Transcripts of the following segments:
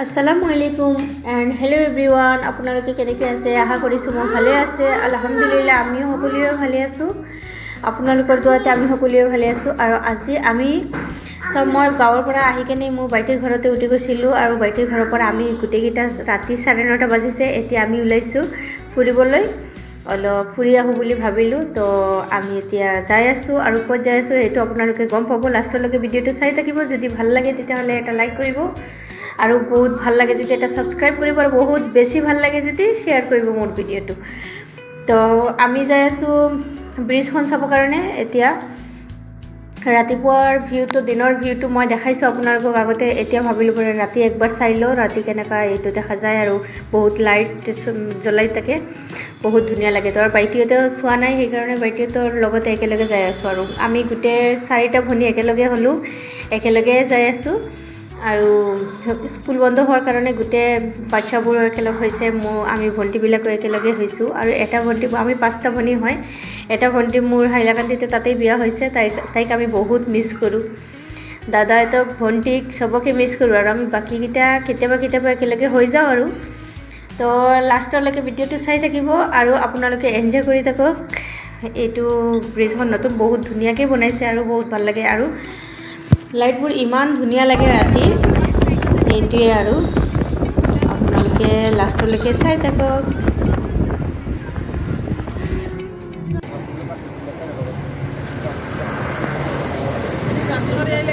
আসসালামু আলাইকুম and hello' everyone আপোনালোকে কেনেকৈ আছে আশা কৰিছোঁ মই ভালে আছে আলহামদুলিল্লাহ আমিও সকলোৱে ভালে আছোঁ আপোনালোকৰ দুৱাতে আমি সকলোৱে ভালে আছোঁ আৰু আজি আমি মই গাঁৱৰ পৰা আহি কেনে মোৰ বাইটিৰ ঘৰতে উঠি গৈছিলোঁ আৰু বাইটিৰ ঘৰৰ পৰা আমি গোটেইকেইটা ৰাতি 9:30 বাজিছে এতিয়া আমি ওলাইছোঁ ফুৰিবলৈ অলপ ফুৰি আহোঁ বুলি ভাবিলোঁ তো আমি এতিয়া যাই আছোঁ আৰু ক'ত যাই আছোঁ সেইটো আপোনালোকে গম পাব লাষ্টলৈকে ভিডিঅ'টো চাই থাকিব যদি ভাল লাগে তেতিয়াহ'লে এটা লাইক কৰিব আৰু বহুত ভাল লাগে যদি এটা সাবস্ক্ৰাইব কৰিব আৰু বহুত বেছি ভাল লাগে যদি শেয়াৰ কৰিব মোৰ ভিডিঅ'টো তো আমি যাই আছোঁ ব্ৰিজখন চাবৰ কাৰণে এতিয়া ৰাতিপুৱাৰ ভিউটো দিনৰ ভিউটো মই দেখাইছোঁ আপোনালোকক আগতে এতিয়া ভাবিলোঁ মানে ৰাতি একবাৰ চাই লওঁ ৰাতি কেনেকুৱা এইটো দেখা যায় আৰু বহুত লাইট জ্বলাই থাকে বহুত ধুনীয়া লাগে তো আৰু বাইটিহঁতেও চোৱা নাই সেইকাৰণে বাইটিহঁতৰ লগতে একেলগে যাই আছোঁ আৰু আমি গোটেই 4টা ভনী একেলগে হ'লোঁ একেলগে যাই আছোঁ আৰু স্কুল বন্ধ হোৱাৰ কাৰণে গোটেই বাচ্চাবোৰ একেলগ হৈছে আমি ভণ্টিবিলাকো একেলগে হৈছোঁ আৰু এটা ভণ্টি আমি 5টা ভনী হয় এটা ভণ্টি মোৰ হাইলাকান্দিতে তাতেই বিয়া হৈছে তাইক আমি বহুত মিছ কৰোঁ দাদাহঁতক ভণ্টিক চবকে মিছ কৰোঁ আৰু আমি বাকীকেইটা কেতিয়াবা একেলগে হৈ যাওঁ আৰু তো লাষ্টলৈকে ভিডিঅ'টো চাই থাকিব আৰু আপোনালোকে এনজয় কৰি থাকক এইটো ব্ৰিজখন নতুন বহুত ধুনীয়াকৈ বনাইছে আৰু বহুত ভাল লাগে আৰু লাইটবোৰ ইমান ধুনীয়া লাগে ৰাতি এইটোৱে আৰু আপোনালোকে লাষ্টলৈকে চাই থাকক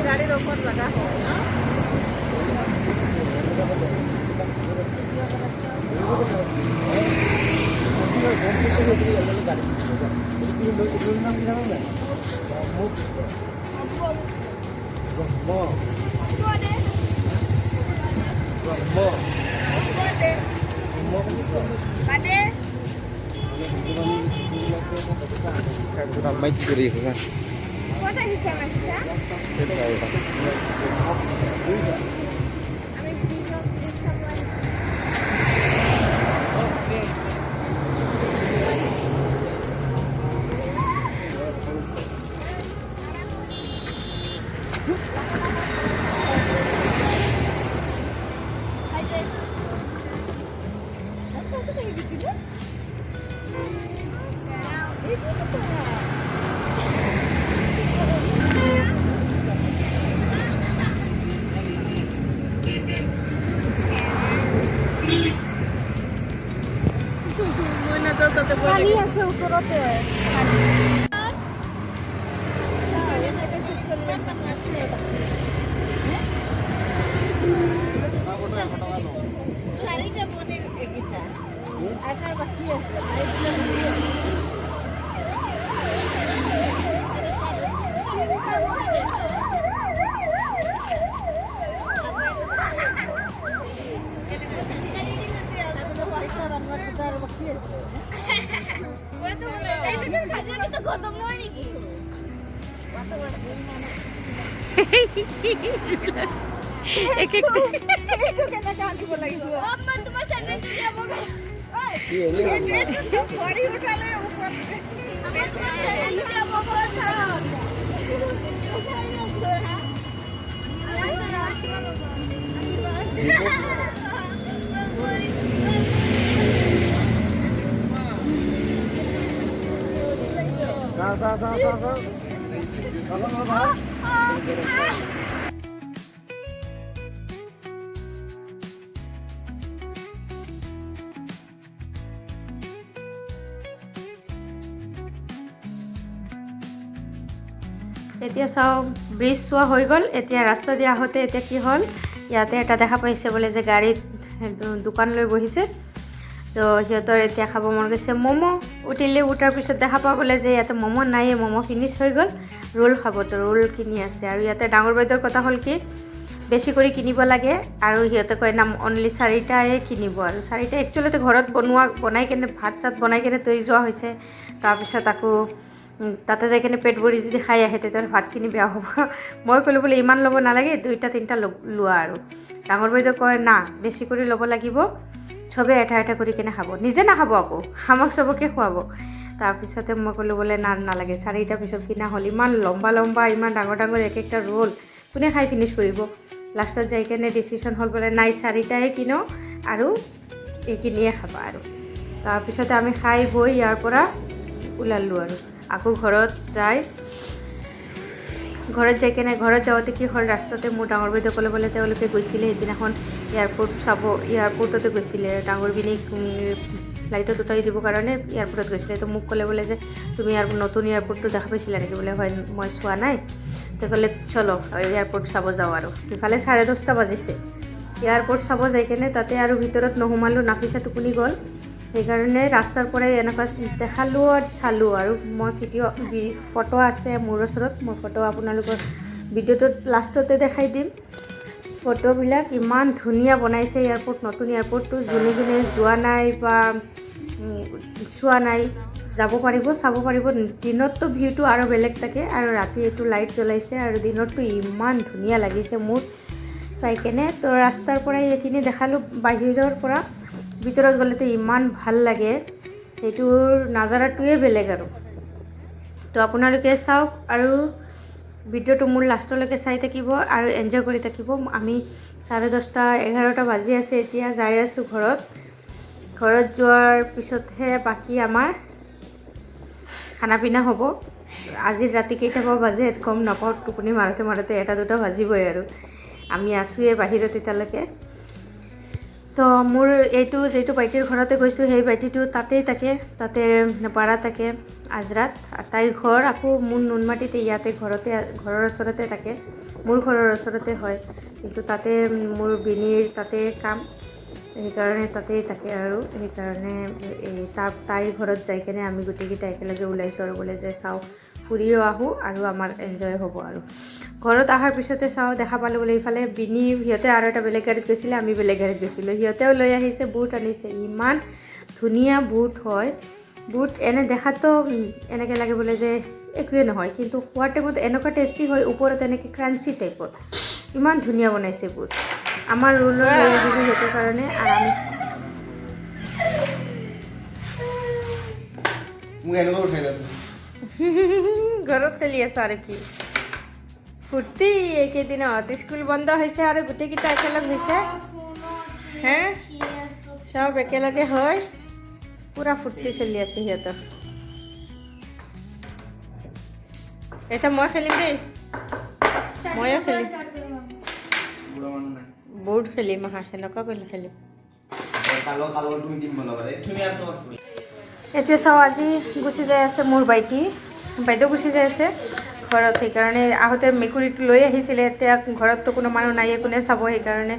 গাড়িৰ ওপৰ লাগা What are you saying, Aisha? পানী আছে ওচৰতে চাৰিটা বনে এইকেইটা আঠাৰ বাকী আছে এতিয়া চাওক ব্ৰিজ চোৱা হৈ গ'ল এতিয়া ৰাস্তা দিয়া আহোঁতে এতিয়া কি হ'ল ইয়াতে এটা দেখা পাইছে বোলে যে গাড়ীত দোকান লৈ বহিছে তো সিহঁতৰ এতিয়া খাব মন গৈছে ম'ম' উঠাৰ পিছত দেখা পাবলৈ যে ইয়াতে ম'ম' নাইয়ে ম'ম' ফিনিছ হৈ গ'ল ৰোল খাব তো ৰোল কিনি আছে আৰু ইয়াতে ডাঙৰ বাইদেউৰ কথা হ'ল কি বেছি কৰি কিনিব লাগে আৰু সিহঁতে কয় নাম অনলি 4টাই কিনিব আৰু 4টা একচুৱেলিতে ঘৰত বনাই কেনে ভাত চাত বনাই কেনে তৈ যোৱা হৈছে তাৰপিছত আকৌ তাতে যাই কেনে পেট ভৰি যদি খাই আহে তেতিয়াহ'লে ভাতখিনি বেয়া হ'ব মই ক'লোঁ বোলে ইমান ল'ব নালাগে 2টা 3টা লোৱা আৰু ডাঙৰ বাইদেউ কয় না বেছি কৰি ল'ব লাগিব চবে এটা কৰি কেনে খাব নিজে নাখাব আকৌ আমাক চবকে খুৱাব তাৰপিছতে মই ক'লোঁ বোলে নালাগে 4টা পিছত কিনা হ'ল ইমান লম্বা ইমান ডাঙৰ এক একটা ৰোল কোনে খাই ফিনিছ কৰিব লাষ্টত যাই কেনে ডিচিশ্যন হ'ল বোলে নাই 4টাই কিনো আৰু এইখিনিয়ে খাবা আৰু তাৰপিছতে আমি খাই বৈ ইয়াৰ পৰা ওলালোঁ আৰু আকৌ ঘৰত যাই কেনে ঘৰত যাওঁতে কি হ'ল ৰাস্তাতে মোৰ ডাঙৰ বাইদেউ ক'লে বোলে তেওঁলোকে গৈছিলে সেইদিনাখন এয়াৰপৰ্টতে গৈছিলে ডাঙৰ বিনিক ফ্লাইটত উঠাই দিবৰ কাৰণে এয়াৰপৰ্টত গৈছিলে তো মোক ক'লে বোলে যে তুমি নতুন এয়াৰপৰ্টটো দেখা পাইছিলা নেকি বোলে হয় মই চোৱা নাই তো ক'লে চলো এয়াৰপৰ্ট চাব যাওঁ আৰু ইফালে 10:30 বাজিছে এয়াৰপৰ্ট চাব যাই কেনে তাতে আৰু ভিতৰত নোসোমালোঁ নাফিছা টোপনি গ'ল সেইকাৰণে ৰাস্তাৰ পৰাই এনেকুৱা দেখালোঁ আৰু চালোঁ আৰু মই ফটো আছে মোৰ ওচৰত মই ফটো আপোনালোকৰ ভিডিঅ'টোত লাষ্টতে দেখাই দিম ফটোবিলাক ইমান ধুনীয়া বনাইছে এয়াৰপৰ্ট নতুন এয়াৰপৰ্টটো যোনে যোনে যোৱা নাই বা চোৱা নাই যাব পাৰিব চাব পাৰিব দিনততো ভিউটো আৰু বেলেগ থাকে আৰু ৰাতি এইটো লাইট জ্বলাইছে আৰু দিনততো ইমান ধুনীয়া লাগিছে মোৰ চাই কেনে তো ৰাস্তাৰ পৰাই এইখিনি দেখালোঁ বাহিৰৰ পৰা ভিতৰত গ'লেতো ইমান ভাল লাগে সেইটোৰ নাজাৰাটোৱে বেলেগ আৰু তো আপোনালোকে চাওক আৰু ভিডিঅ'টো মোৰ লাষ্টলৈকে চাই থাকিব আৰু এনজয় কৰি থাকিব আমি 10:30-11টা বাজি আছে এতিয়া যাই আছোঁ ঘৰত যোৱাৰ পিছতহে বাকী আমাৰ খানা পিনা হ'ব আজিৰ ৰাতি কেইটাবা বাজে গম নাপাওঁ টোপনি মাৰোঁতে 1-2টা বাজিবই আৰু আমি আছোঁৱে বাহিৰত এতিয়ালৈকে তো মোৰ এইটো যিটো বাইটিৰ ঘৰতে গৈছোঁ সেই বাইটিটো তাতে পাৰা থাকে আজৰাত তাইৰ ঘৰ আকৌ মোৰ নুনমাটিতে ইয়াতে ঘৰৰ ওচৰতে থাকে মোৰ ঘৰৰ ওচৰতে হয় কিন্তু তাতে মোৰ বিনিৰ তাতে কাম সেইকাৰণে তাতেই থাকে আৰু সেইকাৰণে তাইৰ ঘৰত যাই কেনে আমি গোটেইকেইটা একেলগে ওলাইছোঁ আৰু বোলে যে চাওঁ ফুৰিও আহোঁ আৰু আমাৰ এনজয় হ'ব আৰু ঘৰত অহাৰ পিছতে চাওঁ দেখা পালোঁ বোলে ইফালে বিনি সিহঁতে আৰু এটা বেলেগ গাড়ীত গৈছিলে আমি বেলেগ গাড়ীত গৈছিলোঁ সিহঁতেও লৈ আহিছে বুট আনিছে ইমান ধুনীয়া বুট হয় বুট এনে দেখাতো এনেকৈ লাগে বোলে যে একোৱে নহয় কিন্তু খোৱাৰ টাইমত এনেকুৱা টেষ্টি হয় ওপৰত এনেকৈ ক্ৰাঞ্চি টাইপত ইমান ধুনীয়া বনাইছে বুট আমাৰ ৰুলৰ লৈ আহিছোঁ সেইটো কাৰণে আৰু আমি ঘৰত খেলি আছোঁ আৰু কি ফূৰ্তি এইকেইদিনত স্কুল বন্ধ হৈছে আৰু গোটেইকেইটা একেলগ হৈছে হে চব একেলগে হয় পুৰা ফূৰ্তি চলি আছে সিহঁতৰ এটা মই খেলিম দেই ময়ো খেলিম বৰ্ড খেলিম সেনেকুৱা কৰিলে খেলিম এতিয়া চাওঁ আজি গুচি যাই আছে মোৰ বাইদেউ গুচি যাই আছে ঘৰত সেইকাৰণে আহোঁতে মেকুৰীটো লৈ আহিছিলে এতিয়া ঘৰততো কোনো মানুহ নাই কোনে চাব সেইকাৰণে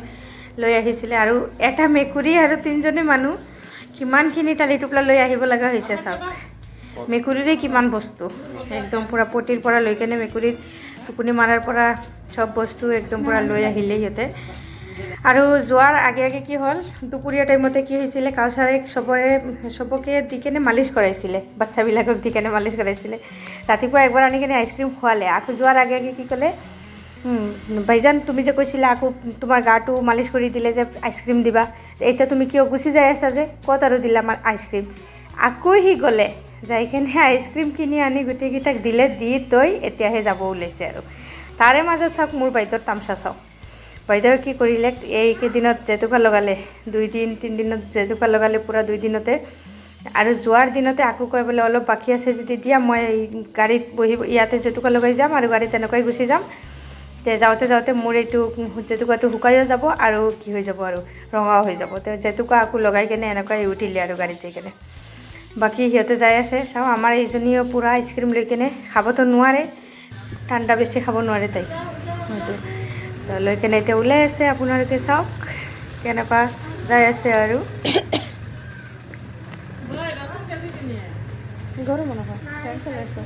লৈ আহিছিলে আৰু এটা মেকুৰী আৰু 3জনী মানুহ কিমানখিনি টালি টোপলা লৈ আহিব লগা হৈছে চাওক মেকুৰীৰে কিমান বস্তু একদম পূৰা পটিৰ পৰা লৈ কেনে মেকুৰীৰ টোপনি মাৰাৰ পৰা চব বস্তু একদম পূৰা লৈ আহিলে সিহঁতে আৰু যোৱাৰ আগে আগে কি হ'ল দুপৰীয়া টাইমতে কি হৈছিলে কাউচাৰে চবকে দি কেনে মালিচ কৰাইছিলে বাচ্চাবিলাকক দি কেনে মালিচ কৰাইছিলে ৰাতিপুৱা একবাৰ আনি কেনে আইচক্ৰীম খোৱালে আকৌ যোৱাৰ আগে আগে কি ক'লে ভাইজান তুমি যে কৈছিলা আকৌ তোমাৰ গাটো মালিচ কৰি দিলে যে আইচক্ৰীম দিবা এতিয়া তুমি কিয় গুচি যাই আছা যে ক'ত আৰু দিলা আমাৰ আইচক্ৰীম আকৌ সি গ'লে যাই কেনে আইচক্ৰীম কিনি আনি গোটেইকেইটাক দিলে দি তই এতিয়াহে যাব ওলাইছে আৰু তাৰে মাজত চাওক মোৰ বাইদেউৰ তামচা চাওক বাইদেউ কি কৰিলে এইকেইদিনত জেতুকা লগালে 2-3 দিনত জেতুকা লগালে পুৰা 2 দিনতে আৰু যোৱাৰ দিনতে আকৌ কয় বোলে অলপ বাকী আছে যদি দিয়া মই গাড়ীত বহি ইয়াতে জেতুকা লগাই যাম আৰু গাড়ীত তেনেকৈ গুচি যাম তে যাওঁতে মোৰ এইটো জেতুকাটো শুকাইও যাব আৰু কি হৈ যাব আৰু ৰঙাও হৈ যাব তে জেতুকা আকৌ লগাই কেনে এনেকুৱাই উঠিলে আৰু গাড়ীত যাই কেনে বাকী সিহঁতে যাই আছে চাওঁ আমাৰ এইজনীও পূৰা আইচক্ৰীম লৈ কেনে খাবতো নোৱাৰে ঠাণ্ডা বেছি খাব নোৱাৰে তাই লৈ কেনে এতিয়া ওলাই আছে আপোনালোকে চাওক কেনেকুৱা যাই আছে আৰু গৰম নহয় ফেন চলাই আছে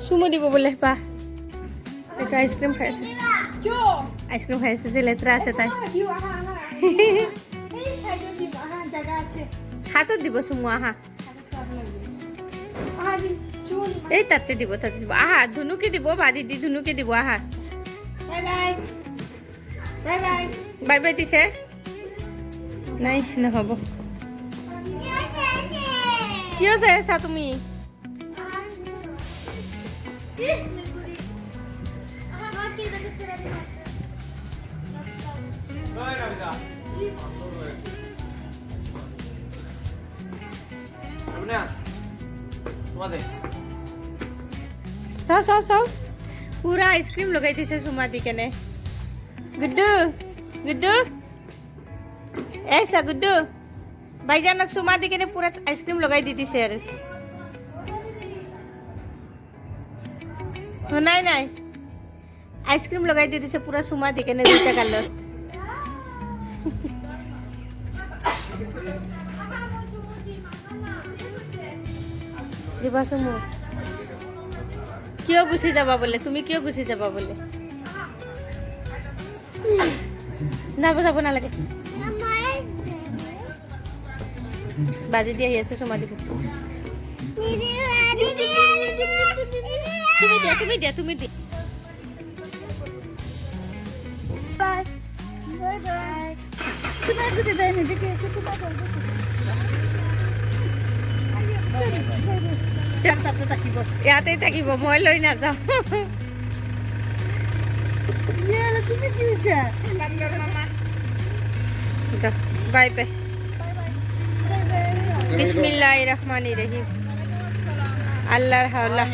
চুমু দিব বোলে পা এটা আইসক্ৰিম খাই আছে আইসক্ৰিম খাই আছে যে লেতেৰা আছে তাই হাতত দিব চুমু আহা এই তাতে দিব আহা ধুনুকে দিব বা দিদি ধুনুকে দিব আহা বাই বাই দিছে নাই নহ'ব কিয় চাই আছা তুমি চাও চাও চাও পুৰা আইচক্ৰীম লগাই দিছে চুমা দি কেনে গুড্ডু গুড্ডু এই চা গুড্ডু ভাইজানক চুমা দি কেনে পুৰা আইচক্ৰীম লগাই দি দিছে আৰু নাই নাই আইসক্রিম লগাই দিয়ে দিছে পুরা সুমা দি কেনে দুইটা গালত দিবা সুমু কিয় গুছি যাবা বলে তুমি কিয় গুছি যাবা বলে না যাব নালাগে বাজি দিয়ে আহি আছে সুমা দিব তুমি দিয়া Bye. Bye bye. ইয়াতে থাকিব মই লৈ নাযাওঁ বাই বাই বিসমিল্লাহির রহমানির রহিম আল্লাহর হাওলা